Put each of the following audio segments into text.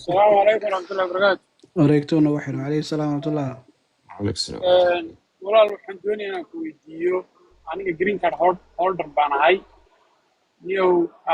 السلام عليكم ورحمة الله وبركاته. wareegtoona waxaynu calayhi salaam waraxmatullah. عليك السلام. walaal waxaan doonayaa inaan ku weydiiyo aniga green card holder baan ahay iyo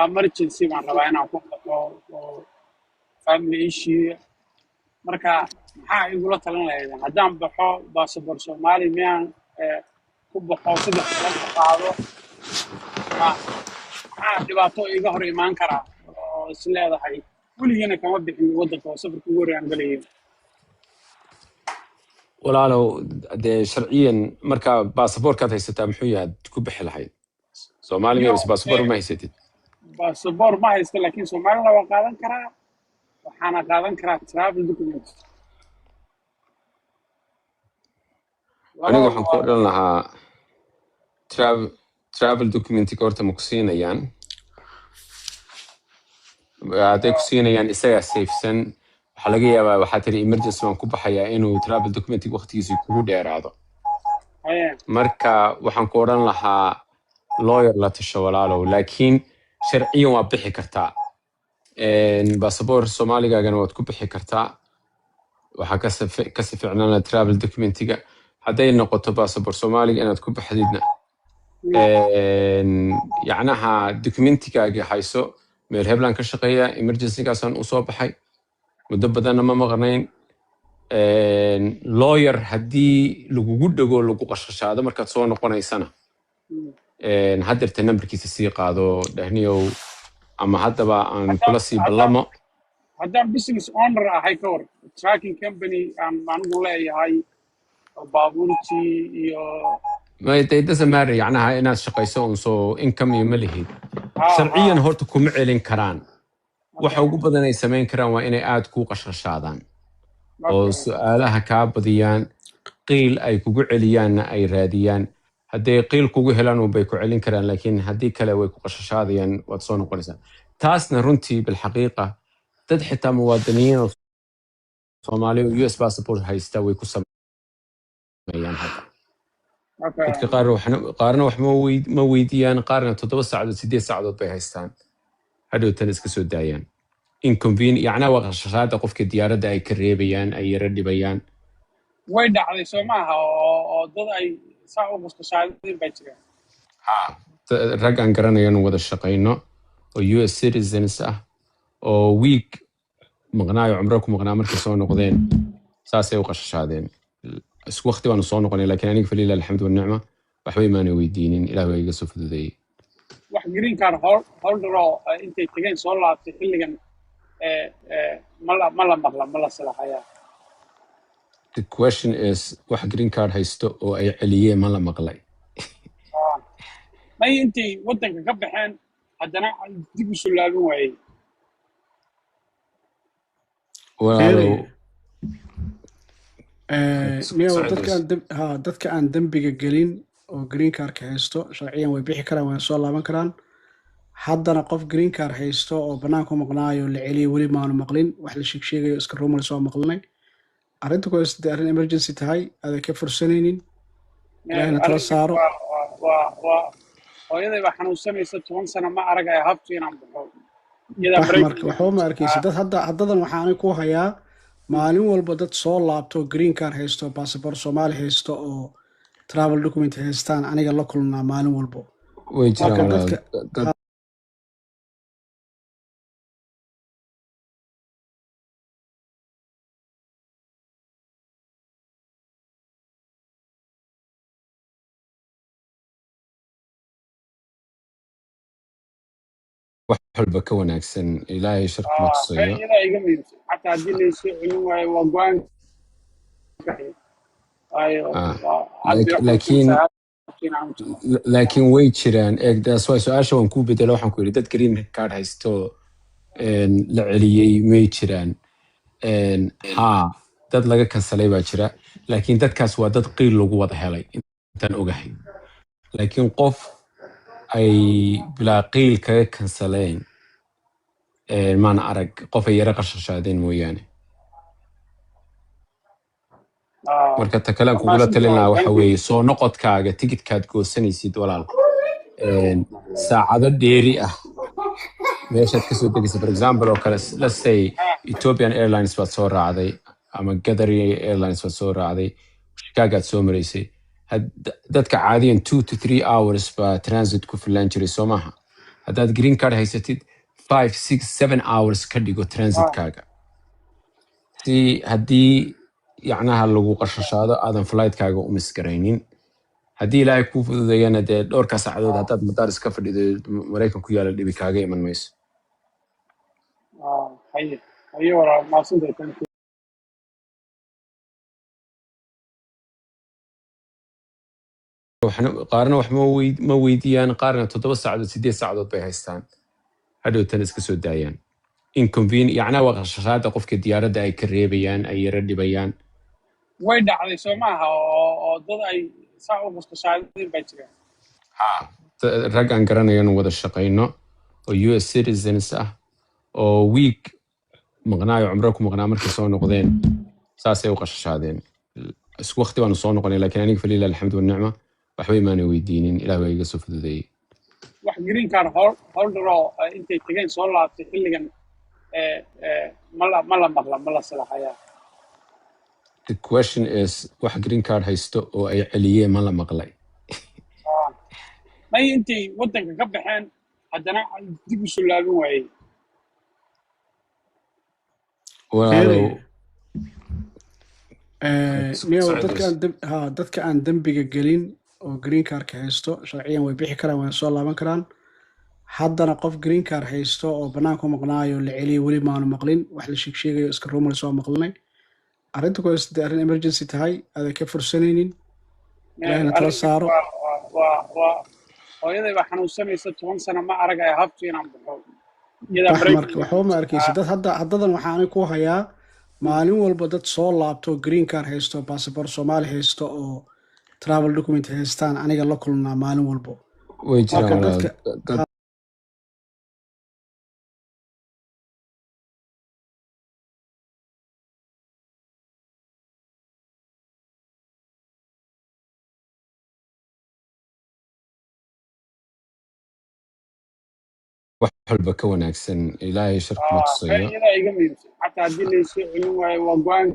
emergency baan rabaa inaan ku qabto oo family issue marka maxaa igula talin lahaydeen haddaan baxo baasaboor Soomaali miyaan ku baxo saddex sano ka qaado maxaa dhibaato iga hor imaan karaa oo is leedahay weligana kama bixin waddanka oo safarka ugu horreeyaan galayo walaalow dee sharciyan marka baasaboorkaad haysataa muxuu yahay ku bixi lahayd Soomaaliga bas baasaboor ma haysatid baasaboor ma haysto laakiin Soomaalina waa qaadan karaa waxaana qaadan karaa travel document aniga waxaan ku odhan lahaa travel documentiga horta ma ku siinayaan hadday ku siinayaan isagaa safesan waxaa laga yaabaa waxaa tiri emergency waan ku baxayaa inuu travel documentiga waqtigiisa kugu dheeraado marka waxaan ku odhan lahaa lawyer la tasho walaalow laakiin sharciyan waa bixi kartaa baasaboor Soomaaligaagana waad ku bixi kartaa waxaa ka sificnaana travel documentiga hadday noqoto baasaboor Soomaaliga inaad ku baxdidna yacnaha documentigaaga hayso meel heblan ka shaqeeya emergency-gaasaan u soo baxay muddo badanna ma maqnayn lawyer haddii lagugu dhego lagu qashqashaado markaad soo noqonaysana haddeerta nambarkiisa sii qaado dhahniyow ama haddaba aan kula sii ballamo haddaan business owner ahay ka war tracking company aan anigu leeyahay baabuurtii iyo it doesn't matter yacnaha inaad shaqayso un soo income iyo ma lihid sharciyan horta kuma celin karaan waxa ugu badan ay samayn karaan waa inay aad kuu qashqashaadaan oo su'aalaha kaa badiyaan qiil ay kugu celiyaanna ay raadiyaan hadday qiil kugu helaan unbay ku celin karaan laakiin haddii kale way ku qashqashaadayaan waad soo noqonaysaa taasna runtii bilxaqiiqa dad xitaa muwaadiniin oo Soomaali oo US passport haysta way ku sameeyaan hadda dadka qaarna wax ma weydiiyaan qaarna 7 saacadood 8 saacadood bay haystaan hadhowtan iska soo daayaan inconvenient yacnaa waa qashqashaada qofka diyaaradda ay ka reebayaan ay yara dhibayaan way dhacday soo maaha oo dad ay saa u qashqashaadeen baa jiraan rag aan garanayaan wada shaqayno oo US citizens ah oo week maqnaayo cumro ku maqnaa markay soo noqdeen saasay u qashqashaadeen isku waqti baan soo noqonay laakiin aniga faliila alxamdu walnicma waxba imaan weydiinin ilaahay waa iga soo fududeeyay wax green card holder oo intay tageen soo laabtay xilligan ma la maqla ma la salaxayaa the question is wax green card haysto oo ay celiyeen ma la maqlay may intay waddanka ka baxeen haddana dib u soo laabin waayey dadka aan dembiga gelin oo green cardka haysto sharciyan way bixi karaan way soo laaban karaan haddana qof green card haysto oo banaanka u maqnaayo la celiyo weli maanu maqlin wax la sheegayo iska rumor soo maqlinay arrinta ku haysatay arrin emergency tahay aday ka fursanaynin ilaahna tala saaro hooyaday baa xanuunsanaysa 10 sano ma arag ay habto inaan baxo marka waxba ma arkaysa dad haddadan waxaan ku hayaa maalin walba dad soo laabto green card haysto passport Soomaali haysto oo travel document haystaan aniga la kulnaa maalin walba way jiraan wax walba ka wanaagsan ilaahay sharku ma tusayo xataa haddii la soo celin waayo waa go'aan laakiin way jiraan eegdaas waa su-aasha waan kuu bedelo waxaan ku yidhi dad green card haysto la celiyey may jiraan dad laga kansalay baa jira laakiin dadkaas waa dad qiil lagu wada helay intaan ogahay laakiin qof ay bilaa qiil kaga kansaleen maan arag qof ay yara qashqashaadeen mooyaane marka ta kale aan kugula talin lahaa waxa weeye soo noqodkaaga tigidkaad goosanaysid walaal saacado dheeri ah meeshaad kasoo degaysa for example oo kale let's say Ethiopian Airlines baad soo raacday ama Qatar Airlines baad soo raacday Chicago aad soo maraysay dadka caadiyan 2 to 3 hours baa transit ku filan jiray soo maaha haddaad green card haysatid 5 6 7 hours ka dhigo transitkaaga si haddii yacnaha lagu qashashaado aadan flightkaaga u misgaraynin haddii ilaahay kuu fududeeyana dee dhowrka saacadood haddaad madaar iska fadhido maraykan ku yaala dhibi kaaga iman mayso haye walaal maasanta qaarna wax ma weydiiyaan qaarna 7 saacadood 8 saacadood bay haystaan hadhowtana iska soo daayaan inconvenient yacnaa waa qashashaada qofka diyaaradda ay ka reebayaan ay yara dhibayaan way dhacday soo maaha oo dad ay saa u qashashaadeen baa jiraan rag aan garanayan wada shaqayno oo US citizens ah oo week maqnaayo cumro ku maqnaa markay soo noqdeen saasay u qashashaadeen isku waqti baanu soo noqonay laakiin aniga falilah alxamdu walnicma waxba imaana weydiinin ilaah baa iga soo fududeeyey wax green card holder oo intay tegeen soo laabtay xilligan ma la maqla ma la salaxayaa the question is wax green card haysto oo ay celiyeen ma la maqlay may intay waddanka ka baxeen haddana dib u soo laabin waayey walaalow dadka aan dembiga gelin oo green cardka haysto sharciyan way bixi karaan way soo laaban karaan haddana qof green card haysto oo banaanka u maqnaayo la celiyay weli maanu maqlin wax la sheegayo iska rumors waa maqlinay arrinta ku haysatay arrin emergency tahay aad ka fursanaynin ilaahna tala saaro hooyaday baa xanuunsanaysa 10 sano ma arag ay habto inaan baxo waxba ma arkaysa dad haddadan waxaan ku hayaa maalin walba dad soo laabto green card haysto passport Soomaali haysto oo travel document haystaan aniga la kulnaa maalin walba way jiraan wax walba ka wanaagsan ilaahay sharku ma tusayo iyada iga miibsan xataa haddii la soo celin waayo waa go'aan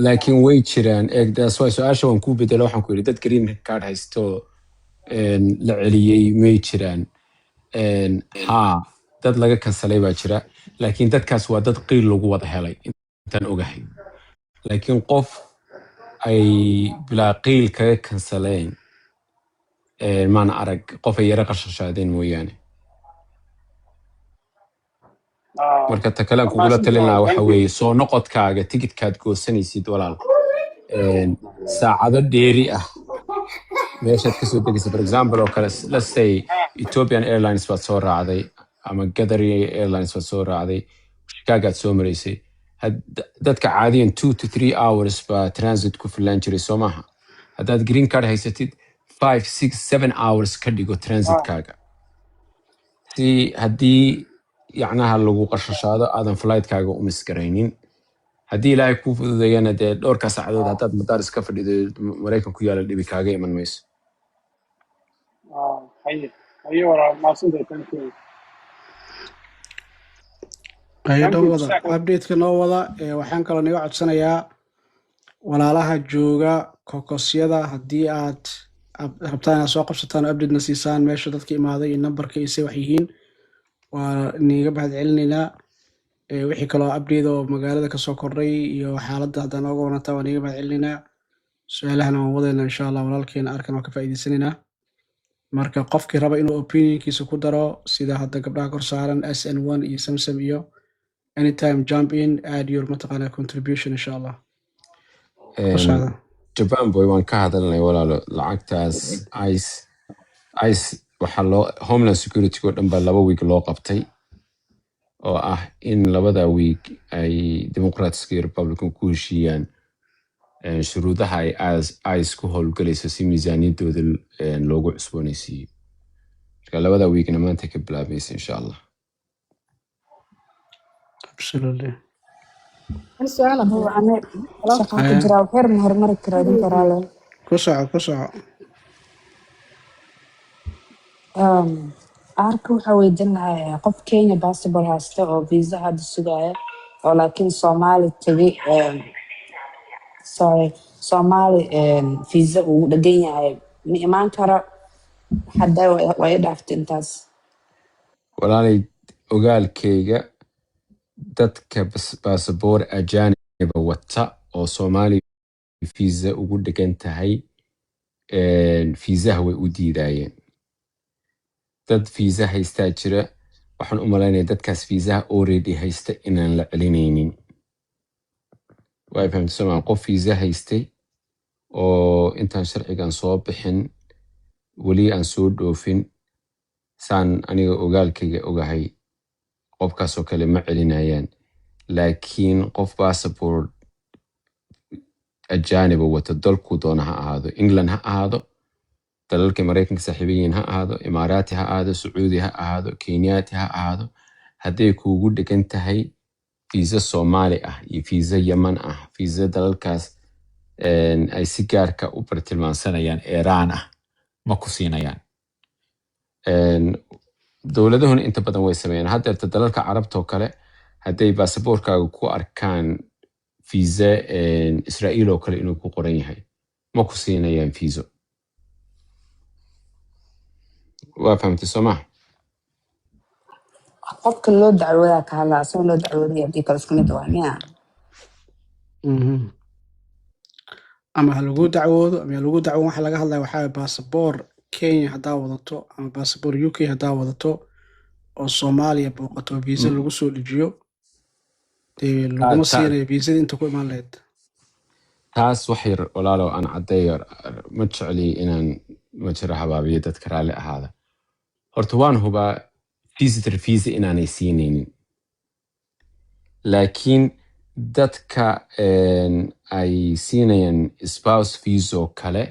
laakiin way jiraan eegdaas waa su-aasha waan kuu bedelo waxaan ku yidhi dad green card haysto la celiyey may jiraan dad laga kansalay baa jira laakiin dadkaas waa dad qiil lagu wada helay intaan ogahay laakiin qof ay bilaa qiil kaga kansaleen maana arag qof ay yara qashashaadeen mooyaane marka ta kale aan kugula talin lahaa waxa weeye soo noqodkaaga tigidkaad goosanaysid walaal saacado dheeri ah meeshaad kasoo degaysa for example oo kale let's say Ethiopian Airlines baad soo raacday ama Qatar Airlines baad soo raacday Chicago aad soo maraysay dadka caadiyan 2 to 3 hours baa transit ku filan jiray soo maaha haddaad green card haysatid 5 6 7 hours ka dhigo transitkaaga si haddii yacnaha lagu qashashaado aadan flightkaaga u misgaraynin haddii ilaahay kuu fududeeyana dee dhowrka saacadood haddaad madaar iska fadhido maraykan ku yaala dhibi kaaga iman mayso haye walaal maasanta update-ka noo wada waxaan kaloo naga codsanayaa walaalaha jooga kokosyada haddii aad rabtaan inaad soo qabsataan oo update-na siisaan meesha dadka imaaday iyo numberka ise wax yihiin waa niga mahad celinaynaa wixii kaloo update oo magaalada kasoo kordhay iyo xaaladda haddaan nooga warantaa waa niga mahad celinaynaa su-aalahana waan wadayna insha allah walaalkeena arkan waan ka faa'iidaysanaynaa marka qofkii raba inuu opinionkiisa ku daro sida hadda gabdhaha kor saaran SN1 iyo Samsam iyo anytime jump in add your mataqaana contribution insha allah Japan boy waan ka hadalnay walaalo lacagtaas ice waxaa loo Homeland Security oo dhan baa 2 week loo qabtay oo ah in 2 week ay Democrats iyo Republican ku heshiiyaan shuruudaha ay isku howlgalayso si miisaaniyadooda loogu cusboonaysiiyo marka 2 weekna maanta ka bilaabaysa insha allah absolutely السؤال هو عن شقة كجرا وغير مهرمر كرادين كسع arka waxa weydiin lahaa qof Kenya passport haysta oo visa hadda sugaya oo laakiin Soomaali tagay Soomaali visa uu dhagan yahay ma imaan karo hadda way dhaaftay intaas. walaalay ogaalkayga dadka baasaboor ajaaniba wata oo Soomaali visa ugu dhagan tahay fiisaha way u diidayeen. dad fiisa haystaa jira, waxaan u malaynayaa dadkaas fiisaha already haysta inaan la celinaynin. way fahamtay Soomaali qof fiisa haystay oo intaan sharcigan soo bixin weli aan soo dhoofin saan aniga ogaalkayga ogahay qofkaasoo kale ma celinayaan. laakiin qof passport ajaaniba wata dalku doona ha ahaado, England ha ahaado, dalalka Mareykanka saaxiibayiin ha ahaado, Imaaraati ha ahaado, Sacuudi ha ahaado, Kenyaati ha ahaado, hadday kuugu dhegan tahay fiisa Soomaali ah iyo fiisa Yaman ah, fiisa dalalkaas ay si gaarka u bartilmaansanayaan Iiraan ah ma ku siinayaan. dowladahuna inta badan way sameeyaan. haddeerta dalalka carabta oo kale hadday baasaboorkaaga ku arkaan fiisa Israa'iil oo kale inuu ku qoran yahay ma ku siinayaan fiiso. waa fahamtay Soomaa? qofka loo dacwoodaa ka hadlaa asoo loo dacwooday haddii kale isku mid waa miya ama ha lagu dacwoodo ama lagu dacwoon waxa laga hadlaya waxaa baasaboor Kenya haddaa wadato ama baasaboor UK haddaa wadato oo Soomaaliya booqato visa lagu soo dejiyo dee laguma siinayo viisadii inta ku imaan lahayd. taas wax yar walaalow aan caddeeyo ma jecli inaan ma jiro habaabiyo dadka raalli ahaada. horta waan hubaa visitor visa inaanay siinaynin, laakiin dadka ay siinayaan spouse visa oo kale